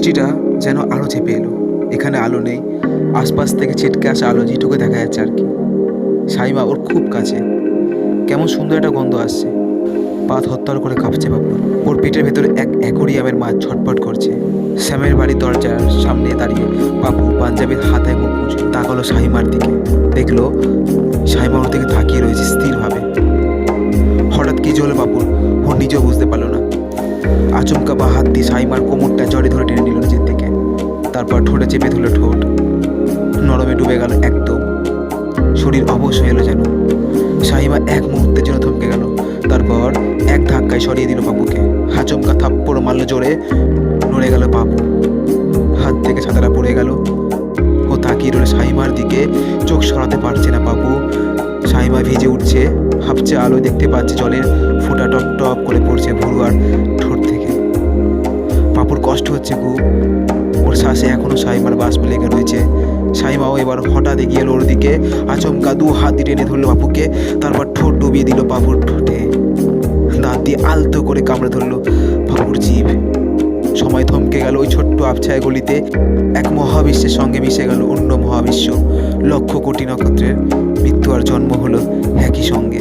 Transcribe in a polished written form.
দৃষ্টিটা যেন আলো চেপে এলো। এখানে আলো নেই, আশপাশ থেকে ছিটকে আসা আলো যেটুকু দেখা যাচ্ছে আর কি। সাইমা ওর খুব কাছে, কেমন সুন্দর একটা গন্ধ আসছে। পা থরথর করে কাঁপছে বাবু। ওর পেটের ভেতরে এক অ্যাকোরিয়ামের মাছ ছটফট করছে। শ্যামের বাড়ির দরজার সামনে দাঁড়িয়ে বাবু পাঞ্জাবির হাতায় মুখ মুছে তাকালো সাইমার দিকে। দেখলো সাইমা ওর দিকে তাকিয়ে রয়েছে স্থিরভাবে। হঠাৎ কি হলো বাবুর, ও নিজেও বুঝতে পারলো না। আচমকা বা হাত দিয়ে সাইমার কোমরটা জড়ে ধরে টেনে নিল নিজের দিকে। তারপর ঠোঁটে চেপে ধরলো ঠোঁট। নরমে ডুবে গেল একদম। শরীর অবশ হয়ে এলো যেন। সাইমা এক মুহূর্তের জন্য থমকে গেল, তারপর এক ধাক্কায় সরিয়ে দিল বাবুকে। আচমকা থাপ্পড় মারল জোরে। নড়ে গেল বাবু, হাত থেকে ছাতাটা পড়ে গেল। ও তাকিয়ে রইল সাইমার দিকে, চোখ সরাতে পারছে না বাবু। সাইমা ভিজে উঠছে, ভাবছে আলো দেখতে পাচ্ছে, জলের ফোঁটা টপ টপ করে পড়ছে ভুরু আর ঠোঁট থেকে। বাবুর কষ্ট হচ্ছে খুব। ওর শ্বাসে এখনো সাইমার বাষ্প লেগে রয়েছে। সাইমাও এবার হঠাৎ এগিয়ে এলো ওর দিকে। আচমকা দু হাত দিয়ে টেনে ধরলো বাবুকে, তারপর ঠোঁট ডুবিয়ে দিল বাবুর ঠোঁটে। দাঁত দিয়ে আলতো করে কামড়ে ধরলো বাবুর জিভ। সময় থমকে গেল ওই ছোট্ট আবছায়া গলিতে। এক মহাবিশ্বের সঙ্গে মিশে গেল অন্য মহাবিশ্ব। লক্ষ কোটি নক্ষত্রের মৃত্যু আর জন্ম হলো একই সঙ্গে।